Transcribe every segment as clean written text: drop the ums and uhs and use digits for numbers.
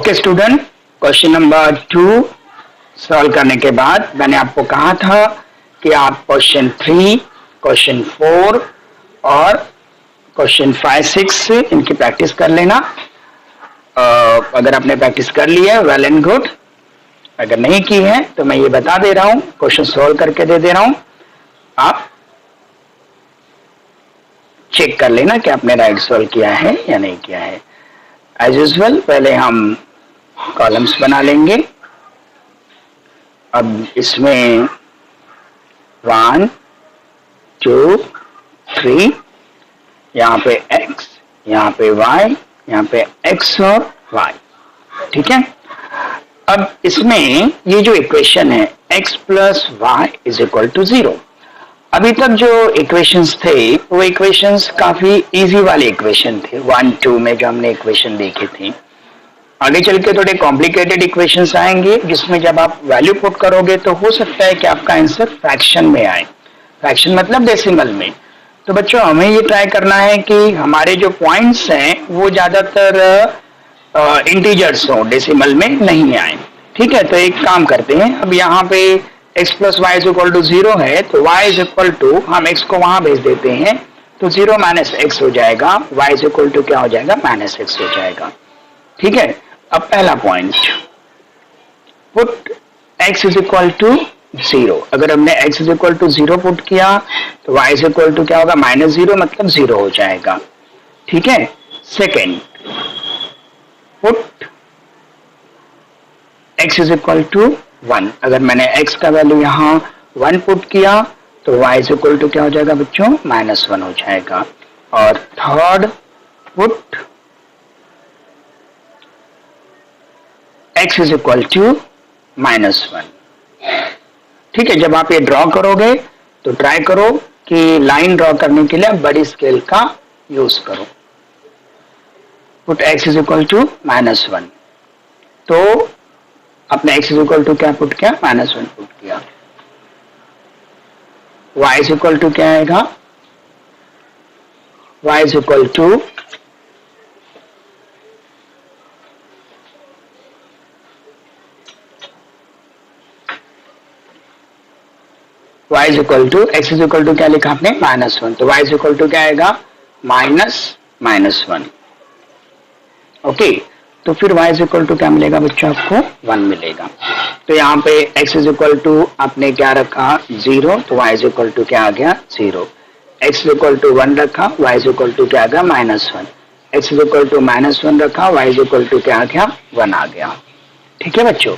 Okay student, question number 2 solve करने के बाद मैंने आपको कहा था कि आप क्वेश्चन 3, क्वेश्चन 4 और क्वेश्चन 5, 6 इनकी प्रैक्टिस कर लेना। अगर आपने प्रैक्टिस कर ली है वेल एंड गुड, अगर नहीं की है तो मैं ये बता दे रहा हूँ, क्वेश्चन सॉल्व करके दे दे रहा हूँ, आप चेक कर लेना कि आपने राइट सॉल्व किया है या नहीं किया है। एज यूजुअल पहले हम कॉलम्स बना लेंगे। अब इसमें 1, 2, 3, यहाँ पे x, यहाँ पे y, यहाँ पे x और y, ठीक है। अब इसमें ये जो इक्वेशन है x plus y is equal to 0, अभी तक जो इक्वेशंस थे वो इक्वेशंस काफी इजी वाले इक्वेशन थे 1, 2 में जो हमने इक्वेशन देखे थे। आगे चल के थोड़े कॉम्प्लिकेटेड इक्वेशंस आएंगे जिसमें जब आप वैल्यू पुट करोगे तो हो सकता है कि आपका आंसर फ्रैक्शन में आए, फ्रैक्शन मतलब डेसिमल में। तो बच्चों हमें ये ट्राई करना है कि हमारे जो पॉइंट्स हैं वो ज्यादातर इंटीजर्स हो, डेसिमल में नहीं आए, ठीक है। तो एक काम करते हैं, अब यहाँ पे x plus y is equal to 0 है तो y इज इक्वल टू, हम x को वहां भेज देते हैं तो 0 माइनस एक्स हो जाएगा, y इज इक्वल टू क्या हो जाएगा, माइनस एक्स हो जाएगा, ठीक है। अब पहला point, put x is equal to 0, अगर हमने x is equal to 0 put किया तो y इज इक्वल टू क्या होगा, माइनस 0, मतलब 0 हो जाएगा, ठीक है। Second, put x is equal to 1, अगर मैंने x का वैल्यू यहाँ 1 पुट किया तो y इज इक्वल टू क्या हो जाएगा बच्चों, माइनस 1 हो जाएगा। और third, put x is equal to minus 1, ठीक है। जब आप ये ड्रॉ करोगे तो ट्राई करो कि लाइन ड्रॉ करने के लिए बड़ी स्केल का यूज करो। Put x is equal to minus 1, तो आपने x इज इक्वल टू क्या पुट किया, माइनस 1 पुट किया। y इज इक्वल टू क्या आएगा, y is equal to y is equal to, x is equal to क्या लिखा आपने, माइनस 1, तो y इज इक्वल टू क्या आएगा, माइनस 1, ओके। तो फिर y इज इक्वल टू क्या मिलेगा बच्चों, आपको 1 मिलेगा। तो यहाँ पे x इज इक्वल टू आपने क्या रखा, 0, तो y इज इक्वल टू क्या आ गया, 0। x इज इक्वल टू 1 रखा, y इज इक्वल टू क्या आ गया, minus 1। x is equal to minus 1 रखा, y इज इक्वल टू क्या आ गया, 1 आ गया, ठीक है बच्चों।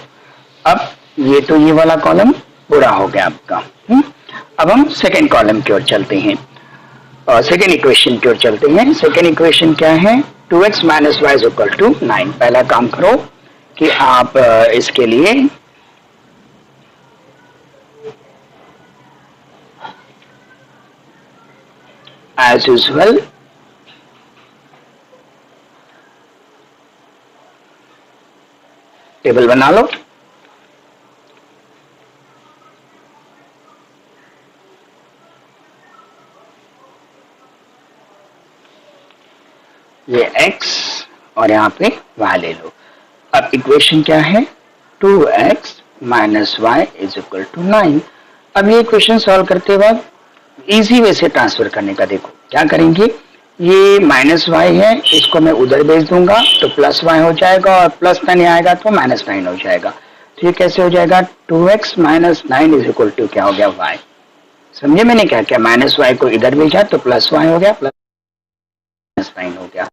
अब ये तो ये वाला कॉलम पूरा हो गया आपका। अब हम सेकेंड कॉलम की ओर चलते हैं, सेकेंड इक्वेशन की ओर चलते हैं। सेकेंड इक्वेशन क्या है, 2x minus Y is equal to 9। पहला काम करो कि आप इसके लिए एज यूजुअल टेबल बना लो। ये x और यहाँ पे y ले लो। अब इक्वेशन क्या है, 2x minus Y is equal to 9। अब ये इक्वेशन सॉल्व करते वक्त इजी वे से ट्रांसफर करने का देखो क्या करेंगे, ये माइनस वाई है, इसको मैं उधर भेज दूंगा तो प्लस वाई हो जाएगा, और प्लस 9 आएगा तो माइनस 9 हो जाएगा। तो ये कैसे हो जाएगा, 2x minus 9 is equal to क्या हो गया, y। समझे मैंने क्या क्या, माइनस वाई को इधर भेजा तो प्लस वाई हो गया, प्लस 9 हो गया।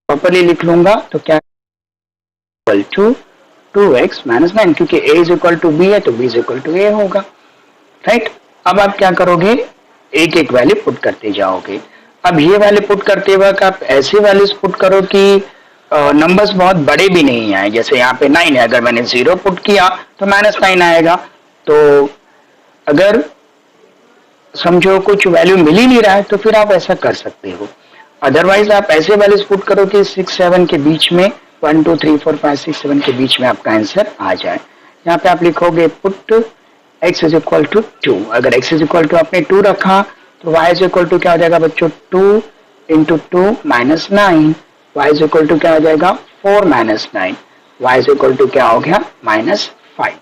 प्रॉपर्ली लिख लूंगा तो क्या, इक्वल टू 2x माइनस 9, क्योंकि a is equal to b है तो b is equal to a होगा, राइट। अब आप क्या करोगे, एक एक वैल्यू पुट करते जाओगे। अब ये वैल्यू पुट करते वक्त आप ऐसे वैल्यूज पुट करो कि नंबर्स बहुत बड़े भी नहीं आए। जैसे यहाँ पे 9 है, अगर मैंने 0 पुट किया तो माइनस 9 आएगा। तो अगर समझो कुछ वैल्यू मिल ही नहीं रहा है तो फिर आप ऐसा कर सकते हो। अदरवाइज आप ऐसे वैल्यूज पुट करो कि 6, 7 के बीच में, 1, 2, 3, 4, 5, 6, 7 के बीच में आपका आंसर आ जाए। यहाँ पे आप लिखोगे put x is equal to 2, अगर x इज इक्वल टू आपने 2 रखा तो y इज इक्वल टू क्या हो जाएगा बच्चों, 2 into 2 minus 9, y is equal to क्या हो जाएगा, 4 minus 9, y is equal to क्या हो गया -5।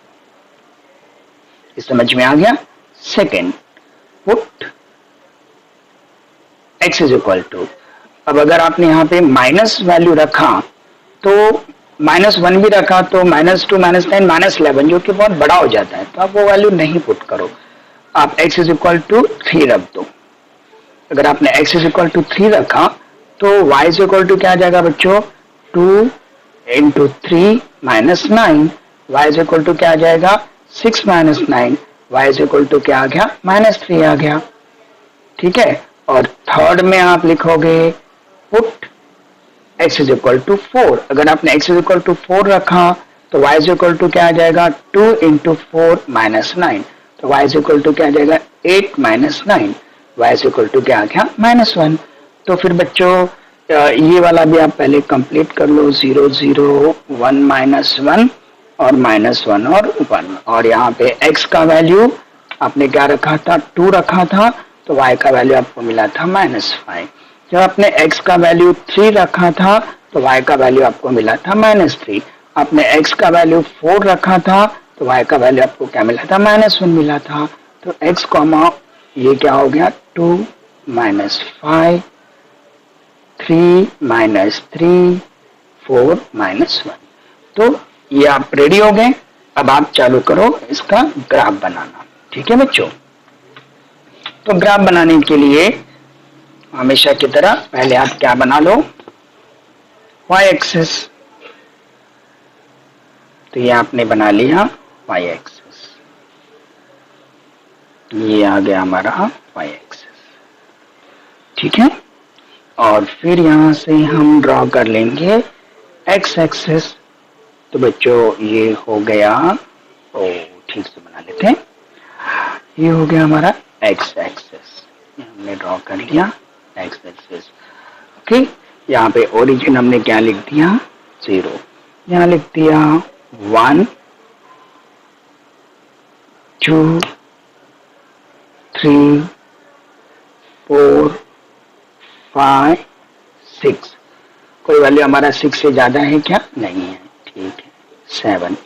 इस समझ में आ गया। Second, put x is equal to, अब अगर आपने यहाँ पे माइनस वैल्यू रखा तो -1 भी रखा तो -2 -9 -11 जो कि बहुत बड़ा हो जाता है, तो आप वो वैल्यू नहीं पुट करो, आप x इज इक्वल टू 3 रख दो। अगर आपने x इज इक्वल टू 3 रखा तो y इज इक्वल टू क्या आ जाएगा बच्चों 2 into 3 minus 9, y is equal to क्या आ जाएगा 6 minus 9, y is equal to क्या आ गया -3 आ गया। ठीक है, और थर्ड में आप लिखोगे put x is equal to 4, अगर आपने x इज इक्वल टू 4 रखा तो y इज इक्वल टू क्या आ जाएगा 2 इंटू 4 माइनस 9, तो y इज इक्वल टू क्या आ जाएगा 8 minus 9, y is equal to क्या आ गया -1। तो फिर बच्चों ये वाला भी आप पहले कंप्लीट कर लो, 0 0 1 -1 और -1 और 1, और यहाँ पे x का वैल्यू आपने क्या रखा था 2 रखा था, तो y का वैल्यू आपको मिला था -5। जब आपने x का वैल्यू 3 रखा था तो y का वैल्यू आपको मिला था -3। आपने x का वैल्यू 4 रखा था तो y का वैल्यू आपको क्या मिला था -1 मिला था। तो x कॉमा ये क्या हो गया 2 -5 3 -3 4 -1। तो ये आप रेडी हो गए। अब आप चालू करो इसका ग्राफ बनाना। ठीक है बच्चों, तो ग्राफ बनाने के लिए हमेशा की तरह पहले आप क्या बना लो y एक्सिस, तो ये आपने बना लिया y एक्सिस, ये आ गया हमारा y एक्सिस। ठीक है, और फिर यहां से हम ड्रॉ कर लेंगे x एक्सिस, तो बच्चों ये हो गया, ओ ठीक से बना लेते हैं, ये हो गया हमारा x एक्सिस, हमने ड्रॉ कर लिया x एक्सिस। ओके, यहाँ पे ओरिजिन हमने क्या लिख दिया 0, यहाँ लिख दिया 1 2 3 4 5 6, कोई वैल्यू हमारा 6 से ज्यादा है क्या, नहीं है। ठीक है, 7,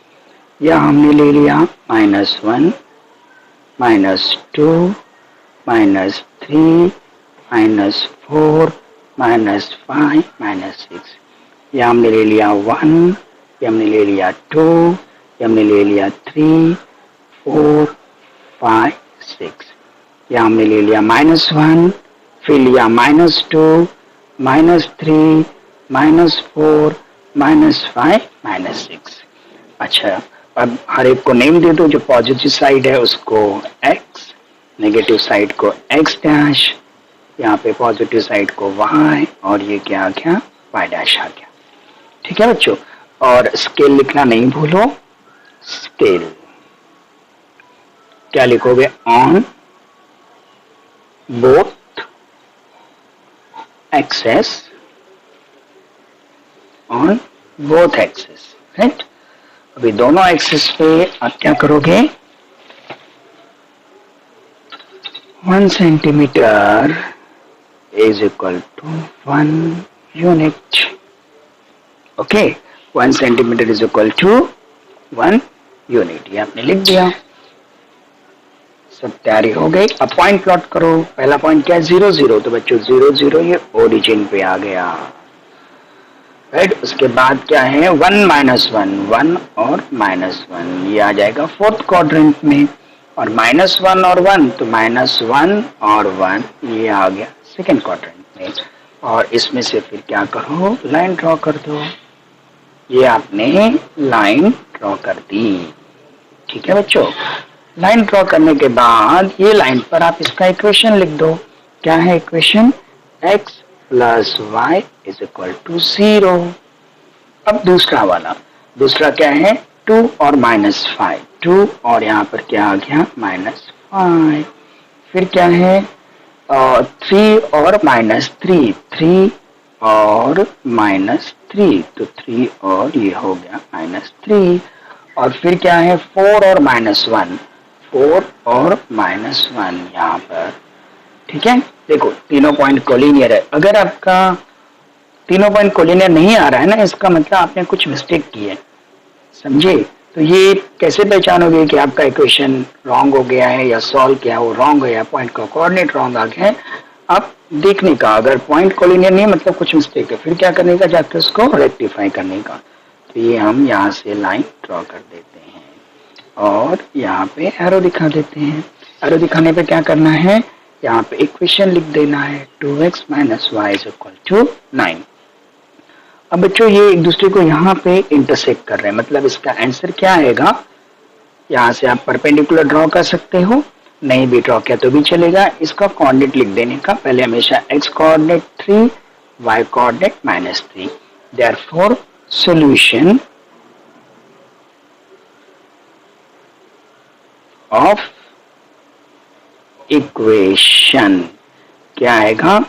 या हमने ले लिया -1 -2 -3 -4 -5 -6, या हमने ले लिया 1, या हमने ले लिया 2, या हमने ले लिया 3 4 5 6, या हमने ले लिया -1, फिर लिया -2 -3 -4 -5 -6। अच्छा, अब हर एक को नेम दे दो, जो पॉजिटिव साइड है उसको x, नेगेटिव साइड को x डैश, यहाँ पे पॉजिटिव साइड को y, और ये क्या आ गया y डैश आ गया। ठीक है बच्चों, और स्केल लिखना नहीं भूलो, स्केल क्या लिखोगे on both axes, on both axes, right. अभी दोनों एक्सेस पे आप क्या करोगे 1 centimetre is equal to 1 unit. Okay, 1 centimetre is equal to 1 unit, ये आपने लिख दिया। सब तैयारी हो गई, अब पॉइंट प्लॉट करो। पहला पॉइंट क्या है 0 0, तो बच्चों 0 0 ये ओरिजिन पे आ गया, राइट। उसके बाद क्या है 1 -1, 1 और -1, ये आ जाएगा फोर्थ क्वाड्रेंट में, और -1 और 1, तो -1 और 1 ये आ गया सेकेंड क्वाड्रेंट में। और इसमें से फिर क्या करो लाइन ड्रॉ कर दो, ये आपने लाइन ड्रॉ कर दी। ठीक है बच्चों, लाइन ड्रॉ करने के बाद ये लाइन पर आप इसका इक्वेशन लिख दो। क्या है equation x plus y is equal to 0। अब दूसरा वाला, दूसरा क्या है 2 और -5, 2 और यहाँ पर क्या आ गया -5, फिर क्या है 3 और -3, 3 और -3, तो 3 और ये हो गया -3, और फिर क्या है 4 और -1, 4 और -1 यहाँ पर। ठीक है, देखो तीनों पॉइंट कोलिनियर है। अगर आपका तीनों पॉइंट कोलिनियर नहीं आ रहा है ना, इसका मतलब आपने कुछ मिस्टेक की है, समझे। तो ये कैसे पहचानोगे कि आपका इक्वेशन रॉन्ग हो गया है या सॉल्व किया वो रॉन्ग हो या पॉइंट का कोऑर्डिनेट रॉन्ग आ गया है, आप देखने का, अगर पॉइंट कोलिनियर नहीं मतलब कुछ मिस्टेक है, फिर क्या करने का, जाकर उसको रेक्टिफाई करने का। तो ये हम यहाँ से लाइन ड्रॉ कर देते हैं और यहाँ पे एरो दिखा देते हैं। एरो दिखाने पे क्या करना है, यहाँ पे इक्वेशन लिख देना है 2x minus Y is equal to 9। अब बच्चों ये एक दूसरे को यहाँ पे इंटरसेक्ट कर रहे हैं, मतलब इसका आंसर क्या आएगा, यहाँ से आप परपेंडिकुलर ड्रॉ कर सकते हो, नहीं भी ड्रॉ किया तो भी चलेगा। इसका कोऑर्डिनेट लिख देने का, पहले हमेशा x coordinate 3, y coordinate -3। Therefore solution of equation क्या आएगा,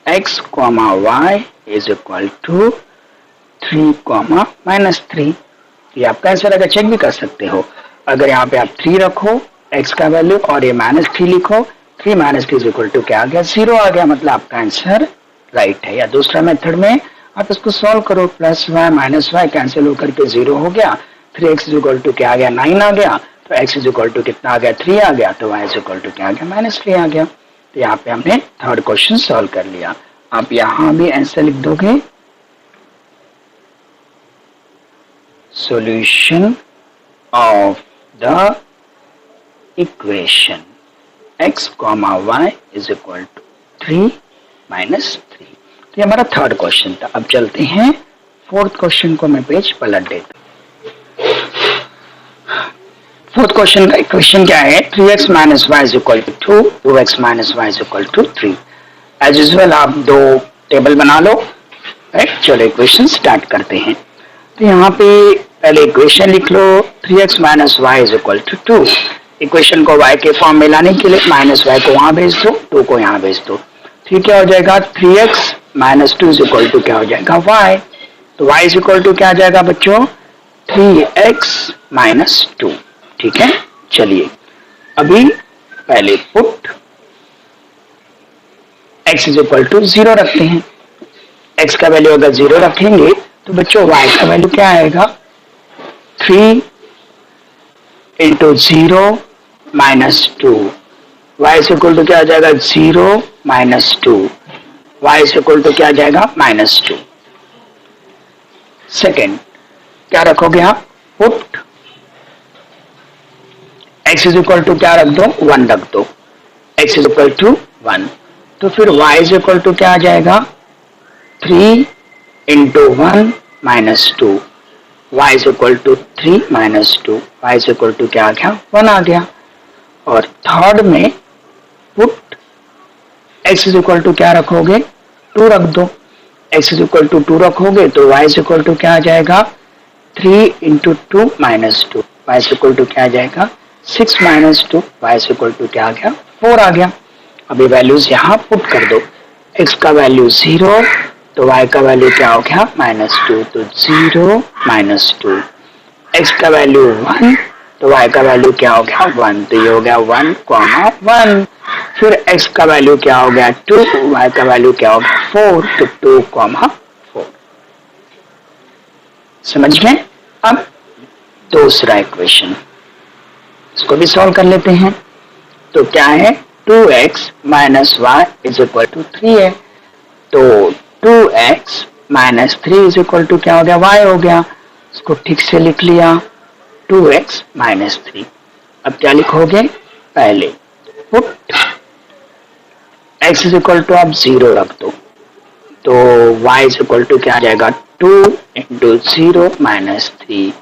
x, y is equal to 3, -3। ये आपका आंसर, अगर चेक भी कर सकते हो, अगर यहाँ पे आप 3 रखो x का वैल्यू और ये -3 लिखो, 3 -3 इज इक्वल टू क्या आ गया, 0 आ गया, मतलब आपका आंसर राइट है। या दूसरा मेथड में आप इसको सॉल्व करो, +y -y कैंसिल होकर के 0 हो गया, 3x इज इक्वल टू क्या आ गया, 9 आ गया, तो x इज इक्वल टू कितना आ गया, 3 आ गया, तो y इज इक्वल टू क्या आ गया, -3 आ गया। तो यहाँ पे हमने थर्ड क्वेश्चन सॉल्व कर लिया। आप यहाँ भी आंसर लिख दोगे, solution of the equation x, y is equal to 3 -3। तो ये हमारा थर्ड क्वेश्चन था। अब चलते हैं फोर्थ क्वेश्चन को, मैं पेज पलट देता हूँ। फोर्थ क्वेश्चन का इक्वेशन क्या है, 3x minus Y is equal to 2, 2x minus Y is equal to 3। As usual आप दो टेबल बना लो, राइट। चलो इक्वेशन स्टार्ट करते हैं। तो यहाँ पे पहले इक्वेशन लिख लो, 3x minus Y is equal to 2। इक्वेशन को y के फॉर्म में लाने के लिए माइनस वाई को वहां भेज दो, 2 को यहाँ भेज दो। फिर क्या हो जाएगा, 3x minus 2 is equal to क्या हो जाएगा, y। तो y इज इक्वल टू क्या आ जाएगा बच्चों, 3x माइनस 2। ठीक है, चलिए अभी पहले put x is equal to 0 रखते हैं। x का वैल्यू अगर 0 रखेंगे तो बच्चों y का वैल्यू क्या आएगा, 3 into 0 minus 2। y is equal to क्या आ जाएगा, 0 minus 2। y is equal to क्या आ जाएगा, -2। सेकेंड क्या रखोगे आप, put x is equal to क्या रख दो, 1 रख दो, x इज इक्वल टू 1। तो फिर y इज इक्वल टू क्या आ जाएगा, 3 into 1 minus 2। y is equal to 3 minus 2, y is equal to क्या आ गया, 1 आ गया। और थर्ड में put x is equal to क्या रखोगे, 2 रख दो, x इज इक्वल टू 2 रखोगे तो y इज इक्वल टू क्या आ जाएगा, 3 into 2 minus 2, y is equal to क्या आ जाएगा, 6 minus 2, y is equal to क्या आ गया, 4 आ गया। अभी वैल्यूज यहाँ पुट कर दो, x का वैल्यू 0 तो y का वैल्यू क्या हो गया, -2, तो 0 माइनस 2। x का वैल्यू 1 तो y का वैल्यू क्या हो गया, 1, तो ये हो गया 1, 1। फिर x का वैल्यू क्या हो गया, 2, y का वैल्यू क्या हो गया, 4, तो 2, 4। समझ गए। अब दूसरा इक्वेशन, इसको भी सॉल्व कर लेते हैं। तो क्या है, 2x minus Y is equal to 3 है, तो 2x minus 3 is equal to क्या हो गया, y हो गया। इसको ठीक से लिख लिया, 2x माइनस 3। अब क्या लिखोगे, पहले put x is equal to आप 0 रख दो, तो y इज इक्वल टू क्या आ जाएगा, 2 into 0 minus 3,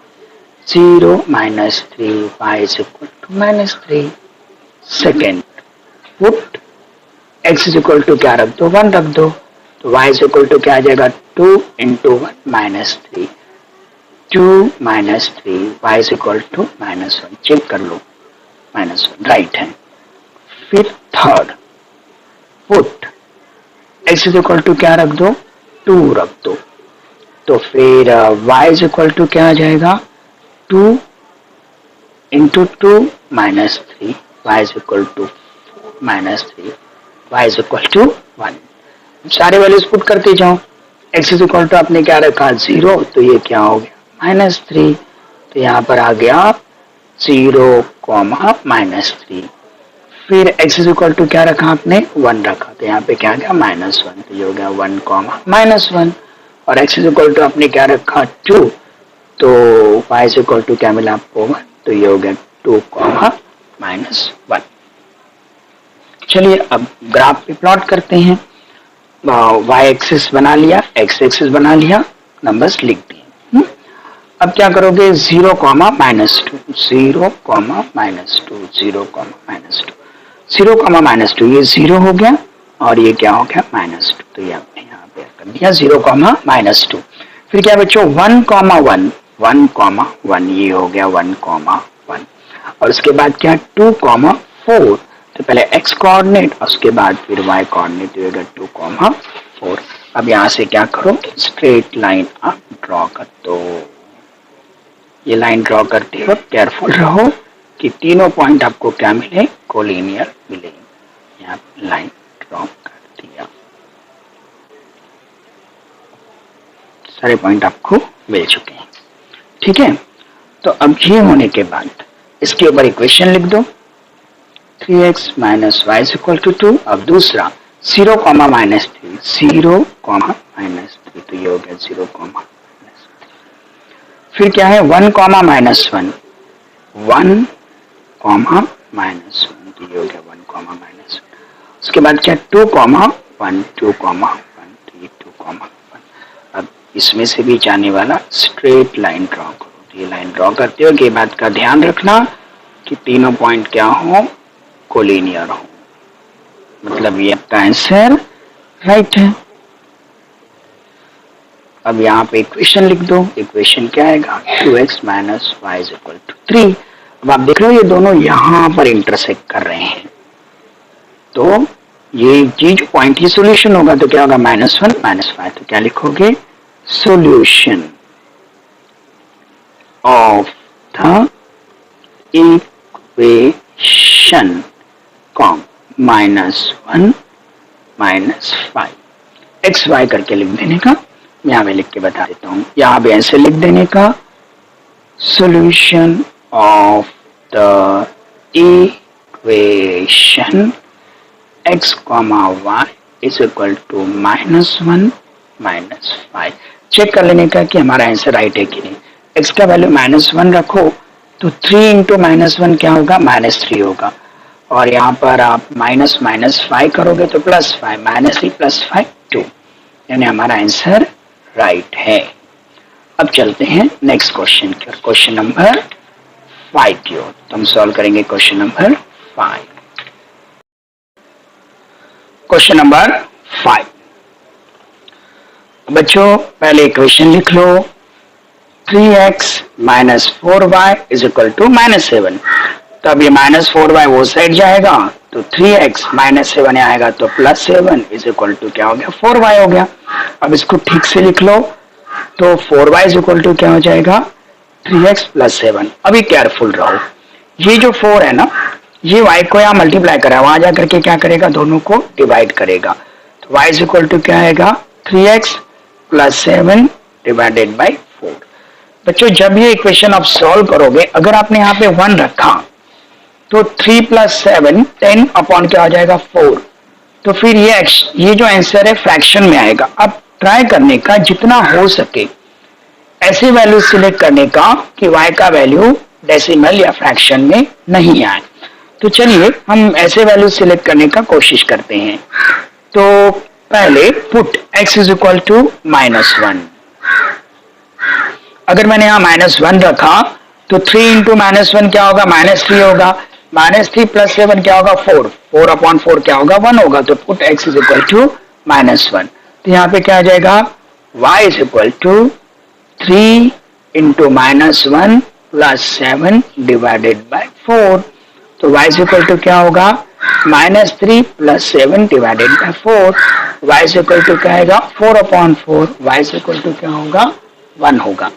0 minus 3, y is equal to -3। Second put x is equal to क्या रख दो, 1 रख दो, तो y इज इक्वल टू क्या आ जाएगा, 2 into 1 minus 3, 2 minus 3, y is equal to -1। Check कर लो, -1 राइट है। फिर third put x is equal to क्या रख दो, 2 रख दो, तो फिर y इज इक्वल टू क्या आ जाएगा, 2 into 2 minus 3, y is equal to -3, y is equal to 1। सारे वैल्यूज पुट करते जाओ, x इज इक्वल टू आपने क्या रखा 0, तो ये क्या हो गया -3, तो यहाँ पर आ गया 0, -3। फिर x इज इक्वल टू क्या रखा आपने 1 रखा, तो यहाँ पे क्या आ गया -1, तो ये हो गया 1, -1। और x इज इक्वल टू आपने क्या रखा 2, तो y इज इक्वल टू क्या मिला आपको 1, तो ये हो गया 2, -1। चलिए अब ग्राफ पे प्लॉट करते हैं। y एक्सिस बना लिया, x एक्सिस बना लिया, नंबर्स लिख दिए। अब क्या करोगे 0, -2, 0, -2, 0, -2, 0, -2, ये 0 हो गया और ये क्या हो गया -2, तो ये आपने यहाँ पे कर दिया 0, -2। फिर क्या बच्चों 1, 1, 1, 1, ये हो गया 1, 1। और उसके बाद क्या 2, 4, तो पहले x कोऑर्डिनेट और उसके बाद फिर y कोऑर्डिनेट, तो होगा 2, 4। अब यहाँ से क्या करो स्ट्रेट लाइन आप ड्रॉ कर दो। ये लाइन ड्रॉ करते वक्त केयरफुल रहो कि तीनों पॉइंट आपको क्या मिले कोलिनियर मिले। यहाँ लाइन ड्रॉ कर दिया, सारे पॉइंट आपको मिल चुके हैं। ठीक है, तो अब ये होने के बाद इसके ऊपर इक्वेशन लिख दो 3x - y = 2। अब दूसरा 0, -3, 0, -3, तो ये हो गया 0, -3। फिर क्या है 1, -1, 1, -1, तो ये हो गया 1, -1। उसके बाद क्या 2, 1, 2, 1, तो ये 2, 1। अब इसमें से भी जाने वाला स्ट्रेट लाइन ड्रॉ करो। तो ये लाइन ड्रॉ करते हो कि बात का ध्यान रखना कि तीनों पॉइंट क्या हो कोलिनियर हो, मतलब ये आपका आंसर राइट है। अब यहाँ पे इक्वेशन लिख दो। इक्वेशन क्या आएगा 2x - y = 3। अब आप देख रहे हो ये दोनों यहाँ पर इंटरसेक्ट कर रहे हैं, तो ये चीज पॉइंट ही सोल्यूशन होगा, तो क्या होगा -1, -5। तो क्या लिखोगे solution of the equation -1, -5 x y करके लिख देने का। यहाँ पे लिख के बता देता हूँ, यहाँ पे ऐसे लिख देने का solution of the equation x, y is equal to -1, -5। Check कर लेने का कि हमारा आंसर राइट है कि नहीं। x का वैल्यू -1 रखो तो 3 इंटू -1 क्या होगा -3 होगा, और यहाँ पर आप -5 करोगे तो +5, -3 + 5 2, यानी हमारा आंसर राइट है। अब चलते हैं नेक्स्ट क्वेश्चन की ओर, क्वेश्चन नंबर 5 की ओर। तो हम सॉल्व करेंगे क्वेश्चन नंबर 5। क्वेश्चन नंबर 5 बच्चों पहले इक्वेशन लिख लो 3x - 4y = -7। तो अब ये -4y वो साइड जाएगा तो 3x - 7 आएगा तो +7 = क्या हो गया 4y हो गया। अब इसको ठीक से लिख लो तो 4y = क्या हो जाएगा 3x + 7। अभी केयरफुल रहो, ये जो 4 है ना ये y को यहाँ मल्टीप्लाई करा, वहां जाकर के क्या करेगा दोनों को डिवाइड करेगा, तो y = क्या आएगा 3x + 7 / 4। बच्चों जब ये इक्वेशन आप सॉल्व करोगे, अगर आपने यहाँ पे 1 रखा तो 3 + 7 10 अपॉन क्या हो जाएगा 4, तो फिर ये जो आंसर है फ्रैक्शन में आएगा। अब ट्राई करने का जितना हो सके ऐसे वैल्यू सिलेक्ट करने का कि y का वैल्यू डेसिमल या फ्रैक्शन में नहीं आए। तो चलिए हम ऐसे वैल्यू सिलेक्ट करने का कोशिश करते हैं। तो पहले पुट x = -1। अगर मैंने यहाँ -1 रखा तो 3 इंटू -1 क्या होगा -3 होगा, -3 + 7 क्या होगा 4, 4/4 क्या होगा 1 होगा, तो पुट x = -1। तो यहाँ पे क्या आ जाएगा y = 3 इंटू -1 + 7 / 4, तो y = क्या होगा -3 + 7 / 4, y = क्या आएगा 4/4, y = क्या होगा 1 होगा।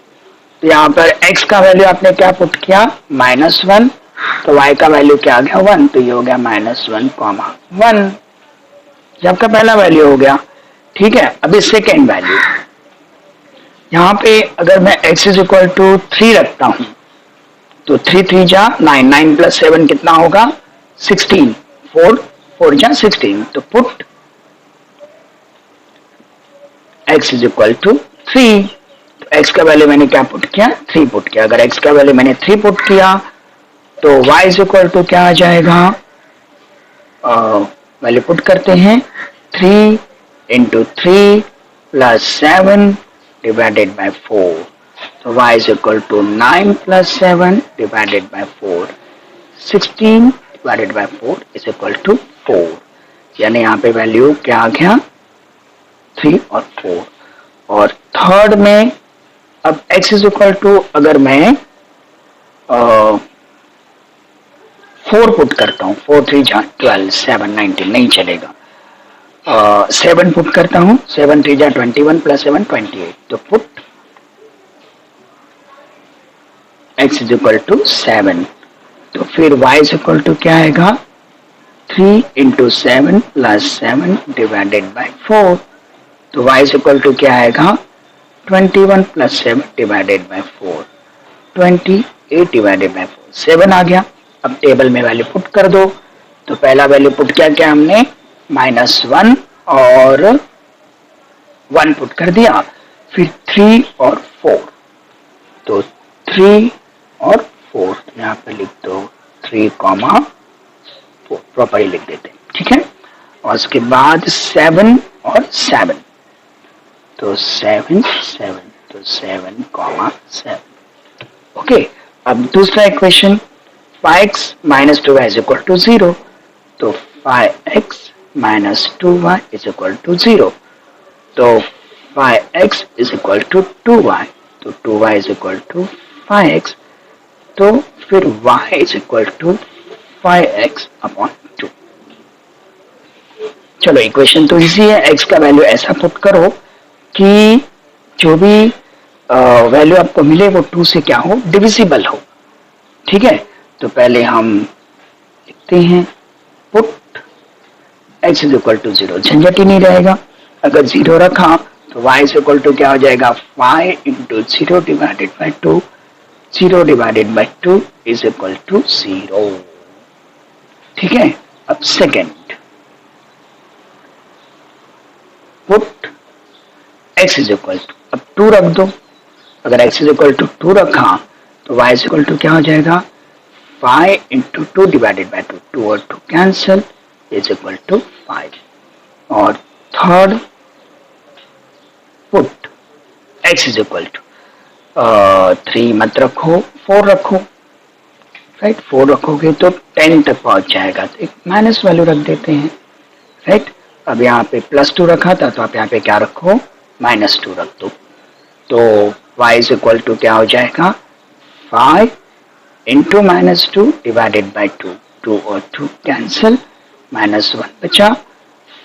तो यहाँ पर x का वैल्यू आपने क्या पुट किया -1, तो y का वैल्यू क्या आ गया 1, तो ये हो गया -1, 1 जब का पहला वैल्यू हो गया। ठीक है, अभी सेकेंड वैल्यू यहाँ पे अगर मैं x इज इक्वल टू 3 रखता हूँ तो 3 3 जा 9, 9 प्लस 7 कितना होगा 16, 4 4 जा 16, तो put x is equal to 3। तो x का वैल्यू मैंने क्या पुट किया 3 पुट किया। अगर x का वैल्यू मैंने 3 पुट किया तो y इज इक्वल टू क्या आ जाएगा, वैल्यू पुट करते हैं 3 इंटू 3 प्लस 7 डिवाइडेड बाय 4, तो y is equal to 9 plus 7 divided by 4, 16 divided by 4 is equal to 4। यानी यहाँ पे वैल्यू क्या आ गया 3 और 4। और थर्ड में अब x इज इक्वल टू अगर मैं 4 पुट करता हूँ, 4 3 जा 12, 7 19 नहीं चलेगा। 7 पुट करता हूँ, 7 3 जा 21 प्लस 7 28, तो put x is equal to 7। तो फिर y इज इक्वल टू क्या आएगा 3 इंटू 7 प्लस 7 डिवाइडेड बाई 4, तो y इज इक्वल टू क्या आएगा 21 plus 7 divided by 4, 28 divided by 4, 7 आ गया। अब टेबल में वैल्यू पुट कर दो, तो पहला वैल्यू पुट क्या किया हमने -1 और 1 पुट कर दिया, फिर 3 और 4, तो 3 और 4 यहाँ पे लिख दो 3, 4 प्रॉपरली लिख देते हैं, ठीक है। और उसके बाद 7 और 7, तो 7 7, तो 7, 7, ओके। अब दूसरा equation 5x minus 2y is equal to 0, तो 5x minus 2y is equal to 0, तो 5x is equal to 2y, तो 2y is equal to 5x, तो फिर y is equal to 5x upon 2। चलो इक्वेशन तो easy है, x का value ऐसा पुट करो कि जो भी वैल्यू आपको मिले वो 2 से क्या हो डिविजिबल हो, ठीक है। तो पहले हम लिखते हैं put x is equal to 0, झंझट ही नहीं रहेगा। अगर 0 रखा तो y इज इक्वल टू क्या हो जाएगा 5 into 0 divided by 2, 0 divided by 2 is equal to 0, ठीक है। अब second put x is equal to, अब 2 रख दो। अगर x इज इक्वल टू 2 रखा तो y इज इक्वल टू क्या हो जाएगा 5 इंटू 2 डिवाइडेड बाई 2, 2 और 2 कैंसल इज इक्वल टू 5। और third put x is equal to 3 मत रखो 4 रखो, राइट। 4 रखोगे तो 10 तक पहुंच जाएगा, तो एक माइनस वैल्यू रख देते हैं, राइट। अब यहाँ पे +2 रखा था तो आप यहाँ पे क्या रखो -2 रख दो, तो y इज इक्वल टू क्या हो जाएगा 5 इंटू -2 डिवाइडेड बाई 2, 2 और 2 कैंसल, -1 बचा,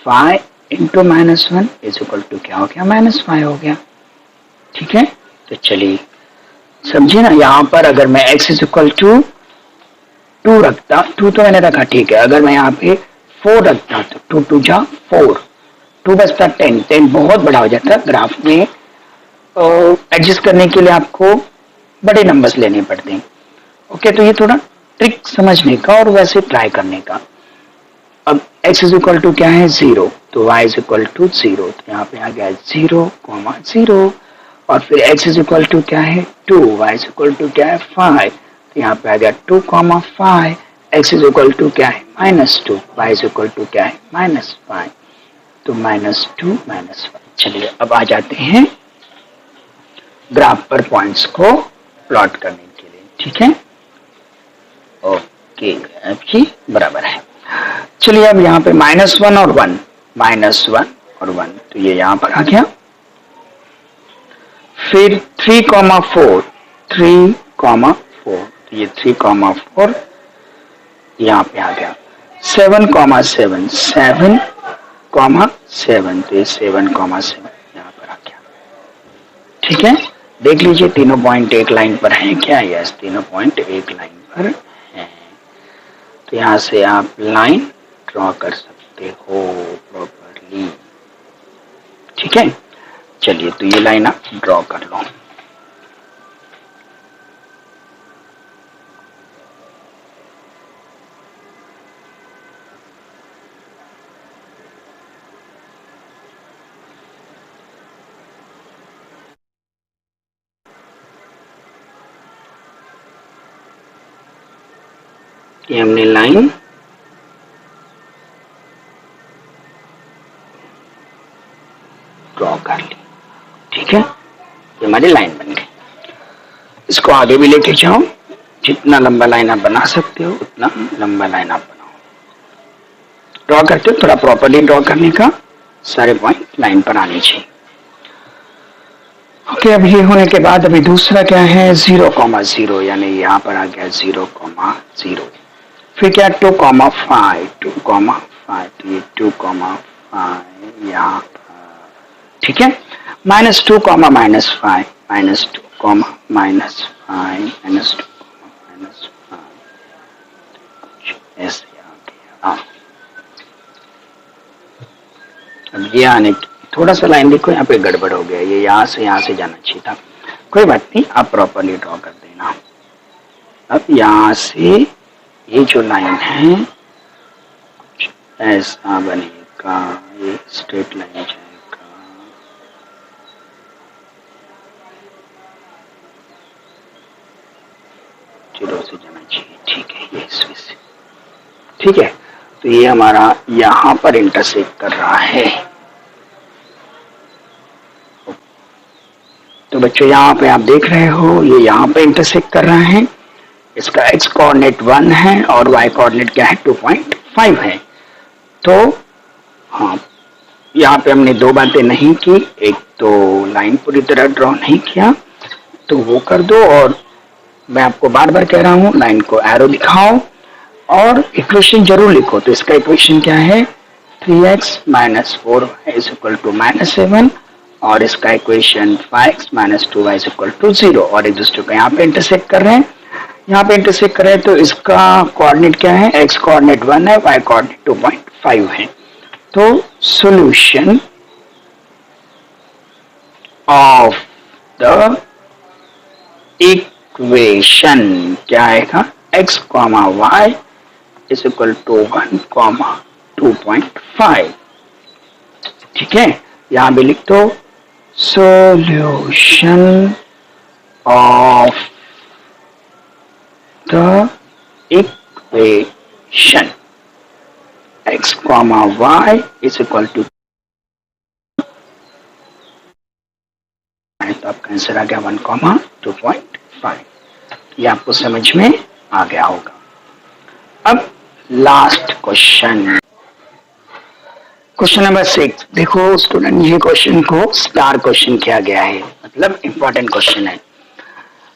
5 इंटू -1 इज इक्वल टू क्या हो गया -5 हो गया, ठीक है। तो चलिए समझिए ना, यहाँ पर अगर मैं x इज इक्वल टू 2 रखता, 2 तो मैंने रखा ठीक है, अगर मैं यहाँ पे 4 रखता तो 2 2 जा 4, 2 बचता 10, 10 बहुत बड़ा हो जाता, ग्राफ में एडजस्ट करने के लिए आपको बड़े नंबर्स लेने पड़ते हैं, ओके। तो ये थोड़ा ट्रिक समझने का और वैसे ट्राई करने का। अब x इज इक्वल टू क्या है 0, तो y इज इक्वल टू 0, तो यहाँ पे आ गया 0, 0, और फिर x इज इक्वल टू क्या है 2, y इज इक्वल टू क्या है 5, तो यहाँ पे आ गया 2, 5, x इज इक्वल टू क्या है -2, y इज इक्वल टू क्या है -5, तो -2, -5। चलिए अब आ जाते हैं ग्राफ पर पॉइंट्स को प्लॉट करने के लिए, ठीक है, ओके। आपकी बराबर है। चलिए अब यहाँ पे -1 और 1, -1 और 1, तो ये यहाँ पर आ गया। फिर 3, 4, 3, 4, तो ये 3, 4 यहाँ पे आ गया। 7, 7, 7, 7, तो ये 7, 7 यहाँ पर आ गया, ठीक है। देख लीजिए तीनों पॉइंट एक लाइन पर हैं क्या, यस तीनों पॉइंट एक लाइन पर हैं, तो यहाँ से आप लाइन ड्रॉ कर सकते हो प्रॉपरली, ठीक है। चलिए तो ये लाइन आप ड्रॉ कर लो। ये हमने लाइन ड्रॉ कर ली, ठीक है, ये हमारी लाइन बन गई। इसको आगे भी लेके जाओ, जितना लंबा लाइन आप बना सकते हो उतना लंबा लाइन आप बनाओ। ड्रॉ करते हो थोड़ा प्रॉपर्ली ड्रॉ करने का, सारे पॉइंट लाइन पर आने चाहिए। ओके, अब ये होने के बाद अभी दूसरा क्या है, 0,0 यानी यहाँ पर आ गया 0,0। फिर क्या 2,5, 2,5, तो ये 2,5 यहाँ पर, ठीक है, -2, -5, -2, -5, -2, -5, ऐसे आ गया। अब ये आने थोड़ा सा लाइन देखो, यहाँ पे गड़बड़ हो गया, ये यहाँ से जाना चाहिए था, कोई बात नहीं, आप प्रॉपर्ली ड्रॉ कर देना। अब यहाँ से ये जो लाइन है कुछ ऐसा बनेगा, ये स्ट्रेट लाइन जाएगा, जीरो से जाना चाहिए, ठीक है, ये इसमें से, ठीक है। तो ये हमारा यहाँ पर इंटरसेक्ट कर रहा है। तो बच्चों यहाँ पे आप देख रहे हो, ये यहाँ पे इंटरसेक्ट कर रहा है, इसका x कोऑर्डिनेट 1 है और y कोऑर्डिनेट क्या है 2.5 है। तो हाँ, यहाँ पे हमने दो बातें नहीं की, एक तो लाइन पूरी तरह ड्रॉ नहीं किया, तो वो कर दो, और मैं आपको बार बार कह रहा हूँ लाइन को एरो दिखाओ और इक्वेशन जरूर लिखो। तो इसका इक्वेशन क्या है, 3x - 4y = -7, और इसका इक्वेशन 5x - 2y = 0, और एक दूसरे को यहाँ पे इंटरसेक्ट कर रहे हैं, यहाँ पे इंटरसेक्ट कर रहे हैं। तो इसका कोऑर्डिनेट क्या है, x कोऑर्डिनेट 1 है, y कोऑर्डिनेट 2.5 है। तो सॉल्यूशन ऑफ द इक्वेशन क्या आएगा, x, y = 1, 2.5, ठीक है। यहां भी लिख दो solution of the equation x, y = तो आपका आंसर आ गया 1, 2.5। ये आपको समझ में आ गया होगा। अब लास्ट क्वेश्चन, क्वेश्चन नंबर 6। देखो स्टूडेंट, ये क्वेश्चन को स्टार क्वेश्चन किया गया है, मतलब इंपॉर्टेंट क्वेश्चन है।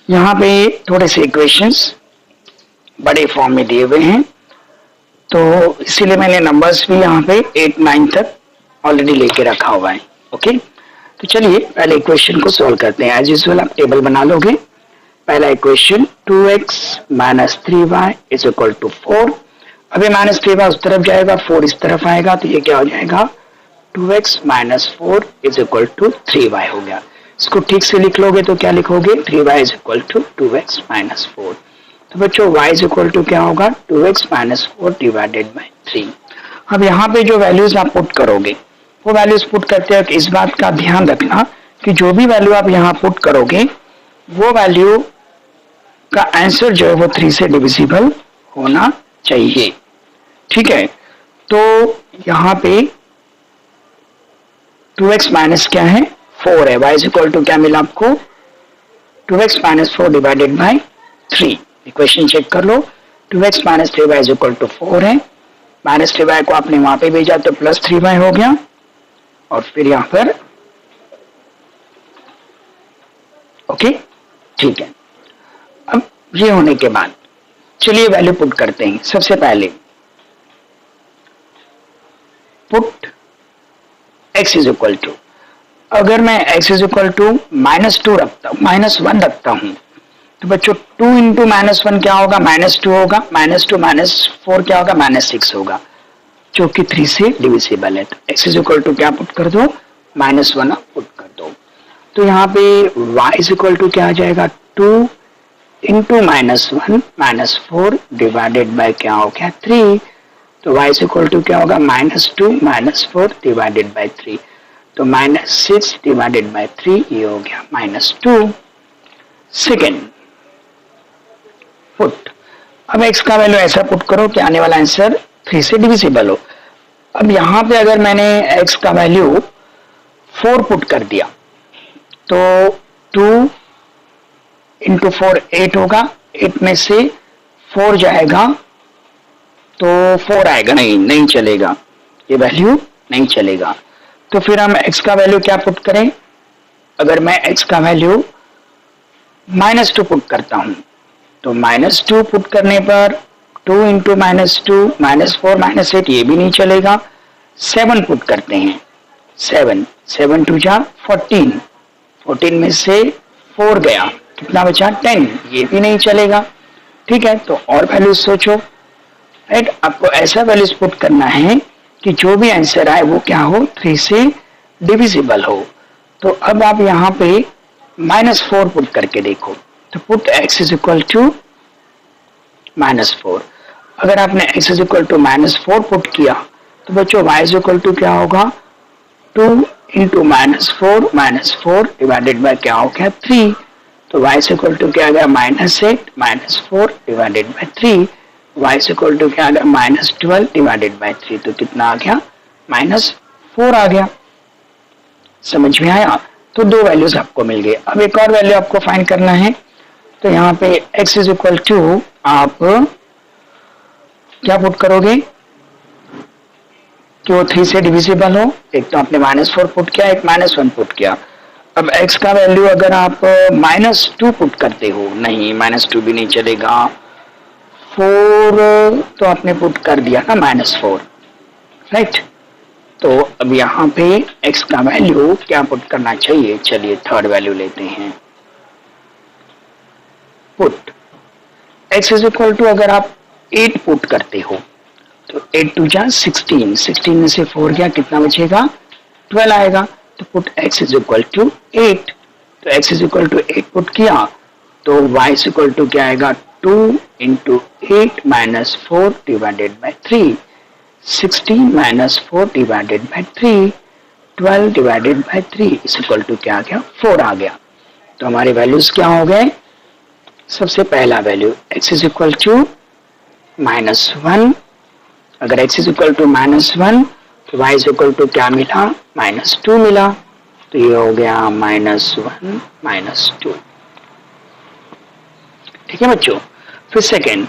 यहाँ पे थोड़े से इक्वेशंस बड़े फॉर्म में दिए हुए हैं, तो इसीलिए मैंने नंबर्स भी यहाँ पे 8, 9 तक ऑलरेडी लेके रखा हुआ है। ओके, तो चलिए पहले इक्वेशन को सोल्व करते हैं। एज यूजुअल आप टेबल बना लोगे। पहला इक्वेशन 2x - 3y = 4। अभी -3y उस तरफ जाएगा, 4 इस तरफ आएगा, तो ये क्या हो जाएगा, 2x - 4 = 3y हो गया। इसको ठीक से लिख लोगे तो क्या लिखोगे, 3y = 2x - 4। तो बच्चों y = क्या होगा, 2x - 4 / 3। अब यहाँ पे जो वैल्यूज आप पुट करोगे, वो वैल्यूज पुट करते वक्त इस बात का ध्यान रखना कि जो भी वैल्यू आप यहाँ पुट करोगे वो वैल्यू का आंसर जो है वो 3 से डिविजिबल होना चाहिए, ठीक है। तो यहाँ पे 2x माइनस क्या है, 4 है, y = क्या मिला आपको, 2x - 4 / 3। इक्वेशन चेक कर लो, 2x - 3y = 4 है, -3y को आपने वहां पे भेजा तो +3y हो गया, और फिर यहां पर ओके, ठीक है। अब ये होने के बाद चलिए वैल्यू पुट करते हैं। सबसे पहले पुट x = अगर मैं x = -2 रखता हूं, -1 रखता हूं, तो बच्चों 2 × -1 क्या होगा, -2 होगा, -2 - 4 क्या होगा, -6 होगा, जो कि 3 से डिविजिबल है। तो x = क्या पुट कर दो, -1 पुट कर दो। तो यहाँ पे y इज इक्वल टू क्या आ जाएगा 2 इंटू -1 -4 डिवाइडेड बाय क्या हो गया 3। तो y इज इक्वल टू क्या होगा -2 -4 डिवाइडेड बाय 3। तो -6 डिवाइडेड बाय 3 ये हो गया -2। सेकेंड पुट, अब x का वैल्यू ऐसा पुट करो कि आने वाला आंसर 3 से डिविजिबल हो। अब यहाँ पे अगर मैंने x का वैल्यू 4 पुट कर दिया तो 2 इंटू 4 8 होगा, 8 में से 4 जाएगा तो 4 आएगा, नहीं चलेगा, ये वैल्यू नहीं चलेगा। तो फिर हम x का वैल्यू क्या पुट करें? अगर मैं x का वैल्यू -2 पुट करता हूं तो -2 पुट करने पर 2 इंटू -2 -4 -8 ये भी नहीं चलेगा। 7 पुट करते हैं, 7 2 जा 14, 14 में से 4 गया, कितना बचा 10, ये भी नहीं चलेगा। ठीक है, तो और वैल्यूज सोचो। राइट, आपको ऐसा वैल्यूज पुट करना है कि जो भी आंसर आए वो क्या हो 3 से डिविजिबल हो। तो अब आप यहाँ पे -4 पुट करके देखो, तो put x is equal to -4। अगर आपने x is equal to -4 put किया तो बच्चों y इज इक्वल टू क्या होगा 2 इंटू -4 डिवाइडेड बाय क्या हो गया 3। तो y इज इक्वल टू क्या आ गया -8 -4 divided by 3। y is equal to क्या आ गया -12 डिवाइडेड बाय 3। तो कितना आ गया -4 आ गया। समझ में आया? तो दो वैल्यूज आपको मिल गए। अब एक और वैल्यू आपको फाइंड करना है, तो यहाँ पे x इज इक्वल टू आप क्या पुट करोगे कि वो 3 से डिविजिबल हो। एक तो आपने -4 पुट किया, एक -1 पुट किया। अब x का वैल्यू अगर आप -2 पुट करते हो, नहीं -2 भी नहीं चलेगा, 4 तो आपने पुट कर दिया ना -4, राइट। तो अब यहाँ पे x का वैल्यू क्या पुट करना चाहिए? चलिए थर्ड वैल्यू लेते हैं, put x is equal to अगर आप 8 पुट करते हो तो 8 2 जा 16, 16 में से 4 गया, कितना बचेगा 12 आएगा। तो put x is equal to 8। तो x is equal to 8 put किया तो y इज इक्वल टू क्या आएगा 2 into 8 -4 divided by 3, 16 -4 divided by 3, 12 divided by 3 is equal to क्या आ गया 4 आ गया। तो हमारे वैल्यूज क्या हो गए? सबसे पहला value x is equal to -1, अगर x इज इक्वल टू -1 तो y इज इक्वल टू क्या मिला -2 मिला। तो ये हो गया -1 -2। ठीक है बच्चों। फिर second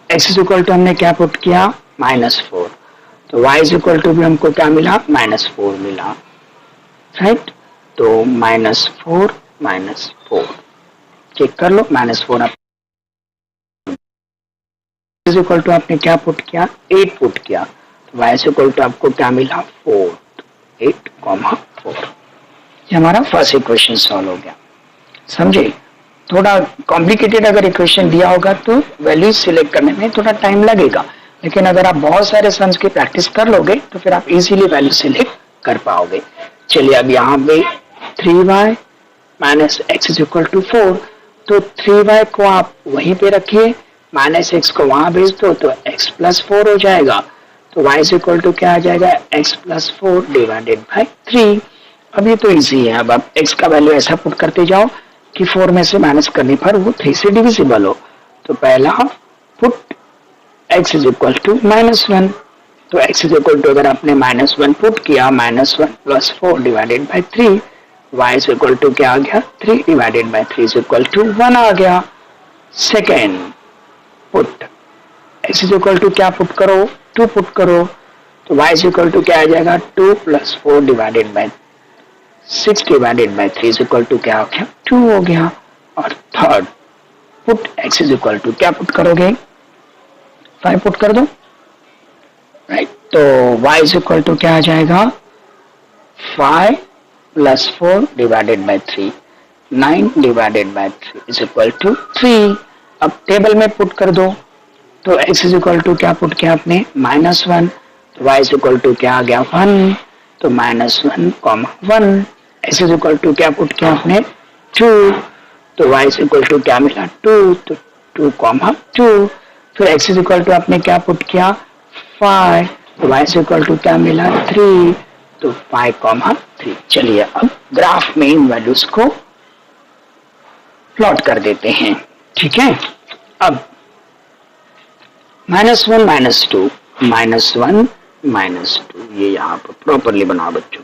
x is equal to हमने क्या पुट किया -4, तो y इज इक्वल टू भी हमको क्या मिला -4 मिला, राइट। तो -4 -4 चेक कर लो, -4 इज इक्वल टू आपने क्या पुट किया 8 पुट किया, तो y इज इक्वल टू आपको क्या मिला 4, 8, 4। ये हमारा फर्स्ट इक्वेशन सॉल्व हो गया। समझे? थोड़ा कॉम्प्लिकेटेड अगर इक्वेशन दिया होगा तो वैल्यूज सिलेक्ट करने में थोड़ा टाइम लगेगा, लेकिन अगर आप बहुत सारे सम्स की प्रैक्टिस कर लोगे तो फिर आप इजीली वैल्यू सिलेक्ट कर पाओगे। चलिए अब यहाँ पे 3y minus x is equal to 4, तो 3y को आप वहीं पे रखिए, माइनस एक्स को वहां भेज दो तो x प्लस 4 हो जाएगा। तो y इज इक्वल टू क्या आ जाएगा x प्लस 4 डिवाइडेड बाई 3। अब ये तो इजी है, अब आप x का वैल्यू ऐसा पुट करते जाओ कि 4 में से माइनस करने पर वो 3 से डिविजिबल हो। तो पहला put x is equal to -1, तो x इज इक्वल टू अगर आपने -1 पुट किया, -1 plus 4 divided by 3, y is equal to क्या आ गया 3 divided by 3 is equal to 1 आ गया। Second put x is equal to क्या पुट करो 2 पुट करो, तो y इज इक्वल टू क्या आ जाएगा 2 plus 4 divided by 6 divided by 3 is equal to क्या हो गया 2 हो गया। और third put x is equal to क्या पुट करोगे 5 पुट कर दो, राइट। तो y इज इक्वल टू क्या आ जाएगा 5 plus 4 divided by 3, 9 divided by 3 is equal to 3। अब टेबल में पुट कर दो, तो x इज इक्वल टू क्या पुट किया आपने -1, तो y इज इक्वल टू क्या आ गया 1, तो -1, 1 x इज इक्वल टू क्या पुट किया आपने 2, तो y इज इक्वल टू क्या मिला 2, तो 2,2, फिर x इज इक्वल टू आपने क्या पुट किया 5, तो y इज इक्वल टू क्या मिला 3, तो 5,3। चलिए अब ग्राफ में इन वैल्यूज को प्लॉट कर देते हैं, ठीक है। अब -1 -2 -1 -2 ये यहाँ पर प्रॉपरली बनाओ बच्चों,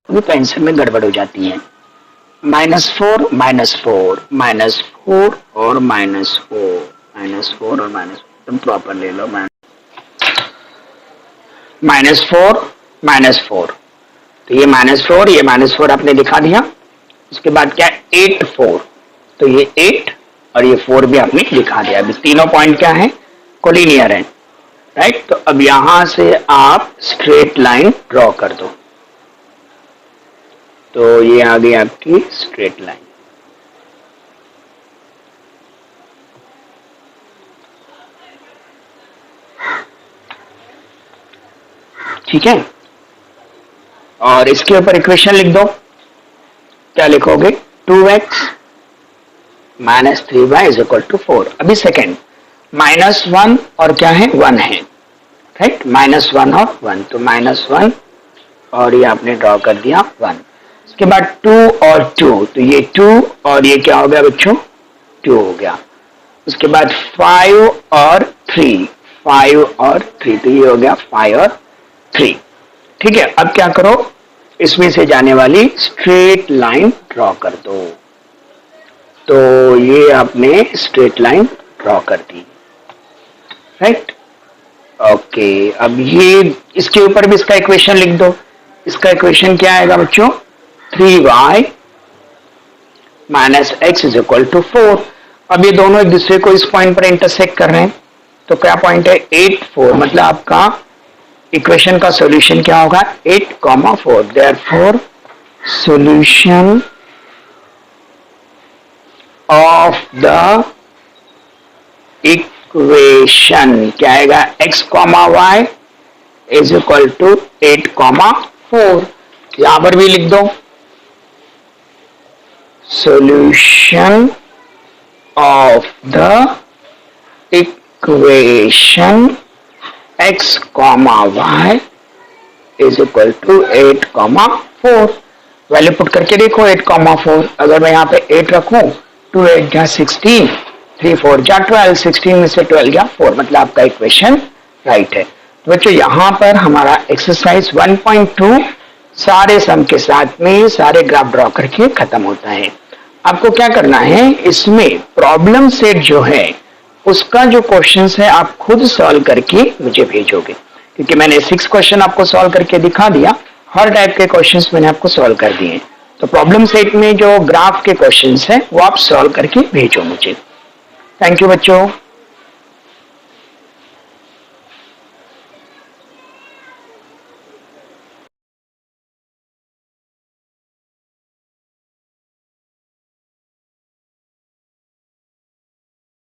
तो आंसर में गड़बड़ हो जाती है। -4 -4 -4 और -4 और तुम प्रॉपर ले लो। -4 -4, तो ये -4 आपने दिखा दिया। उसके बाद क्या 8 4, तो ये 8 और ये 4 भी आपने दिखा दिया। अभी तीनों पॉइंट क्या है कोलिनियर है, राइट। तो अब यहां से आप स्ट्रेट लाइन ड्रॉ कर दो, तो ये आ गई आपकी स्ट्रेट लाइन। ठीक है, और इसके ऊपर इक्वेशन लिख दो। क्या लिखोगे 2x - 3y is equal to 4। अभी सेकेंड -1 और क्या है 1 है, राइट। -1 और 1, तो -1 और ये आपने ड्रॉ कर दिया 1। उसके बाद 2 और 2, तो ये 2 और ये क्या हो गया बच्चों 2 हो गया। उसके बाद 5 और 3, 5 और 3, तो ये हो गया 5 और 3। ठीक है, अब क्या करो इसमें से जाने वाली स्ट्रेट लाइन ड्रॉ कर दो। तो ये आपने स्ट्रेट लाइन ड्रॉ कर दी, राइट। ओके, अब ये इसके ऊपर भी इसका इक्वेशन लिख दो। इसका इक्वेशन क्या आएगा बच्चों 3y - x is equal to 4। अब ये दोनों एक दूसरे को इस पॉइंट पर इंटरसेक्ट कर रहे हैं, तो क्या पॉइंट है 8 4, मतलब आपका इक्वेशन का सॉल्यूशन क्या होगा 8, 4। Therefore solution of the equation क्या आएगा x, y is equal to 8, 4। यहां पर भी लिख दो solution of the equation x, y is equal to 8, 4। Value put करके देखो 8, 4। अगर मैं यहाँ पे 8 रखूं 2 8 जा 16, 3 4 जा 12, 16 में से 12 गया 4, मतलब आपका इक्वेशन राइट है। तो बच्चों यहाँ पर हमारा एक्सरसाइज 1.2 सारे सम के साथ में सारे ग्राफ ड्रॉ करके खत्म होता है। आपको क्या करना है, इसमें प्रॉब्लम सेट जो है उसका जो क्वेश्चंस है आप खुद सॉल्व करके मुझे भेजोगे, क्योंकि मैंने 6 क्वेश्चन आपको सॉल्व करके दिखा दिया। हर टाइप के क्वेश्चंस मैंने आपको सॉल्व कर दिए। तो प्रॉब्लम सेट में जो ग्राफ के क्वेश्चंस हैं वो आप सॉल्व करके भेजो मुझे। थैंक यू बच्चों।